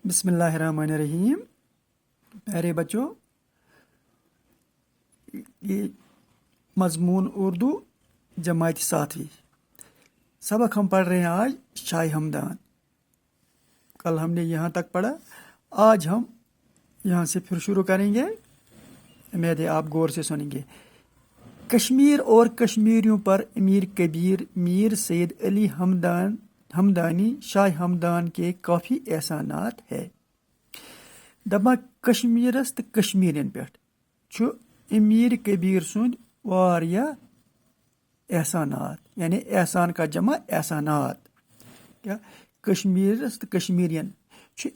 बिस्मिल्लाहिर्रहमानिर्रहीम। प्यारे बच्चों, ये मजमून उर्दू जमात सातवीं सबक हम पढ़ रहे हैं आज शाह हमदान। कल हमने यहाँ तक पढ़ा, आज हम यहाँ से फिर शुरू करेंगे। उम्मीद है आप गौर से सुनेंगे। कश्मीर और कश्मीरियों पर अमीर कबीर मीर सैयद अली हमदानी शाह हमदान के काफ़ी एहसानात है। दपा कश्मीरस तो कश्मीरियन पे अमीर कबीर सुंद वारिया एहसानात, यानी एहसान का जमा एहसानात। क्या कश्मीरस तो कश्मीरियन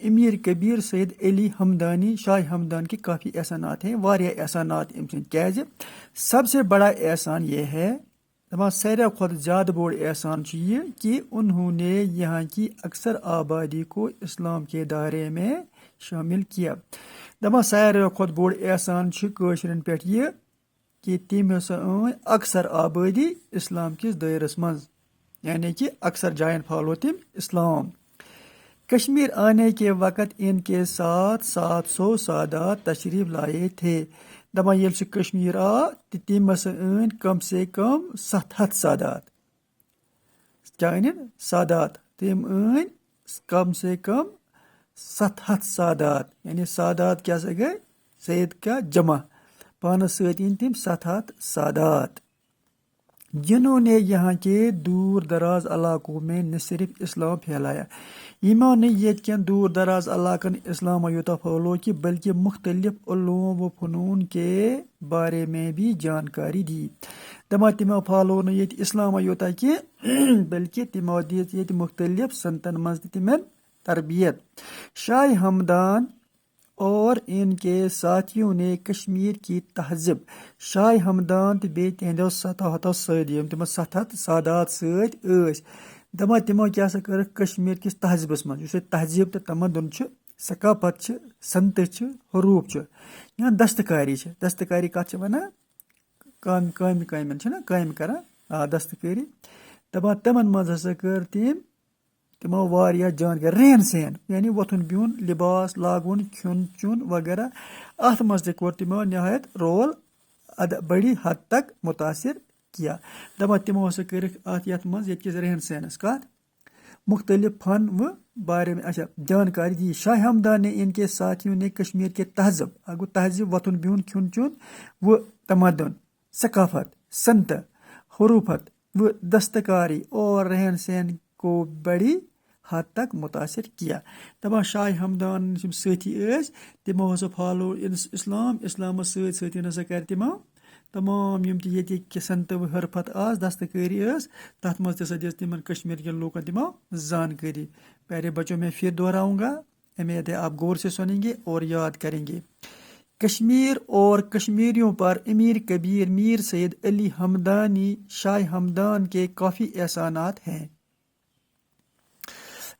अमीर कबीर सैयद अली हमदानी शाह हमदान के काफ़ी एहसानात हैं, वारिया एहसानात क्या। सबसे बड़ा एहसान ये है, सारे खुद ज़्यादा बोड़ एहसान ये कि उन्होंने यहाँ की अक्सर आबादी को इस्लाम के दायरे में शामिल किया। दपा सारे खुद बोड़ एहसान कशरन पे ये कि तम अक्सर आबादी इस्लाम किस दायरस मज, यानी कि अक्सर जायन फॉलो तम इस्लाम। कश्मीर आने के वक़्त इनके साथ 700 सादात तशरीफ़ लाए थे। दपा ये कश्मीर आ तो तमस कम से कम 700 सादात, क्या सादात, तम कम से कम 700 सादात, यानी सादात क्या से गए सैयद का जमा, पानस सतीन तम 700 सादात, जिन्होंने यहाँ के दूर दराज इलाकों में न सिर्फ इस्लाम फैलाया, यमो ने ये दूर दराज इलाकन इस्लाम यूता फैलो कि बल्कि मुख्तलिफ उलूम व फ़नून के बारे में भी जानकारी दी। दमा तमो फॉलो न ये इस्लाम यूता कि बल्कि तमो दी ये मुख्तलिफ संतन मज तमन तरबियत। शाह हमदान और इनके साथियों ने कश्मीर की तहज़ीब, शाह हमदान तो बे तहदो 700 सदी तम 700 सादात सत दमा तमो क्या कर कश्मीर किस तहज़ीबस मज तहज़ीब तो तमदन सकाफत संत हरूफ या दस्तकारी दस्तकारी कत वन काम करा दस्तकारी। दपा तमन मज हसा कर तमो वारिया जानकारी रहन सहन, यानी वथुन बिहुन लिबास लागुन खुन चुन वगैरह अत मज कोर तमो नहायत रोल बड़ी हद तक मुतासिर किया। दपा तमो हसा कर अत मज ये रहन सहनस कत मुख्तलिफ फन व बारे में अच्छा जानकारी दी। शाह हमदान ने इनके साथियों ने कश्मीर के तहज़ीब, अगो तहज़ीब वथुन बिहुन खुन चुन व तमदन, सकाफत, संत, हरूफत व दस्तकारी और रहन सहन को बड़ी हद तक मुतासिर किया। दपा शाह हमदान साथी तमो हसा फॉलो इस्लाम सती हसा कर तमो तमाम यम ये संत व हरफत दस्तकारी तथ मज दिस तमन कश्मीर के लोगों तमो जानकारी। प्यारे बच्चों, मैं फिर दोहराऊंगा, उम्मीद है आप गौर से सुनेंगे और याद करेंगे। कश्मीर और कश्मीरियों पर अमीर कबीर मीर सैयद अली हमदानी शाह हमदान के काफ़ी एहसानात हैं।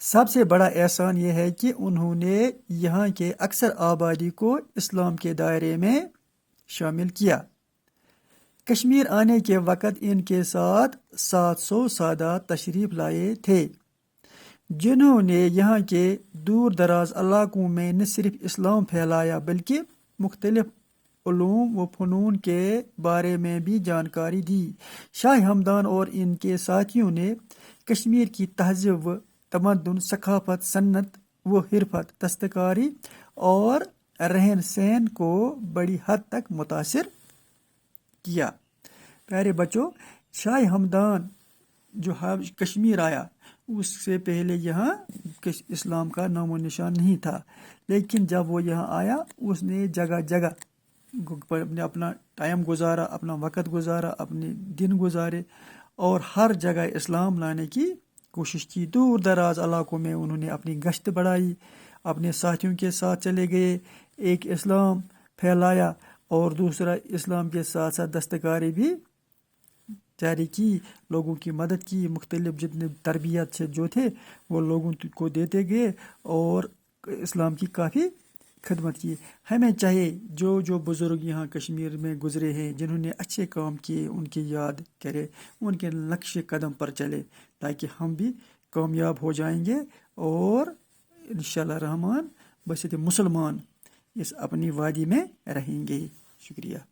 सबसे बड़ा एहसान यह है कि उन्होंने यहाँ के अक्सर आबादी को इस्लाम के दायरे में शामिल किया। कश्मीर आने के वक़्त इनके साथ 700 सादात तशरीफ़ लाए थे, जिन्होंने यहाँ के दूर दराज इलाकों में न सिर्फ इस्लाम फैलाया बल्कि मुख्तलिफ उलूम व फ़नून के बारे में भी जानकारी दी। शाह हमदान और इनके साथियों ने कश्मीर की तहज़ीब व तमद्दुन, सकाफत, सन्नत व हिरफत, दस्तकारी और रहन सहन को बड़ी हद तक मुतासिर किया। प्यारे बच्चों, शाह हमदान जो कश्मीर आया उससे पहले यहाँ इस्लाम का नामो निशान नहीं था, लेकिन जब वो यहाँ आया उसने जगह जगह अपना टाइम गुजारा, अपना वक़्त गुजारा, अपने दिन गुजारे और हर जगह इस्लाम लाने की कोशिश की। दूर दराज इलाकों में उन्होंने अपनी गश्त बढ़ाई, अपने साथियों के साथ चले गए, एक इस्लाम फैलाया और दूसरा इस्लाम के साथ साथ दस्तकारी भी जारी की, लोगों की मदद की, मुख्तलिफ जितने तरबियत जो थे वो लोगों को देते गए और इस्लाम की काफ़ी खिदमत की। हमें चाहिए जो बुज़ुर्ग यहाँ कश्मीर में गुज़रे हैं, जिन्होंने अच्छे काम किए, उनकी याद करें, उनके नक्शे कदम पर चले, ताकि हम भी कामयाब हो जाएंगे और इंशाल्लाह रहमान बसित मुसलमान इस अपनी वादी में रहेंगे। शुक्रिया।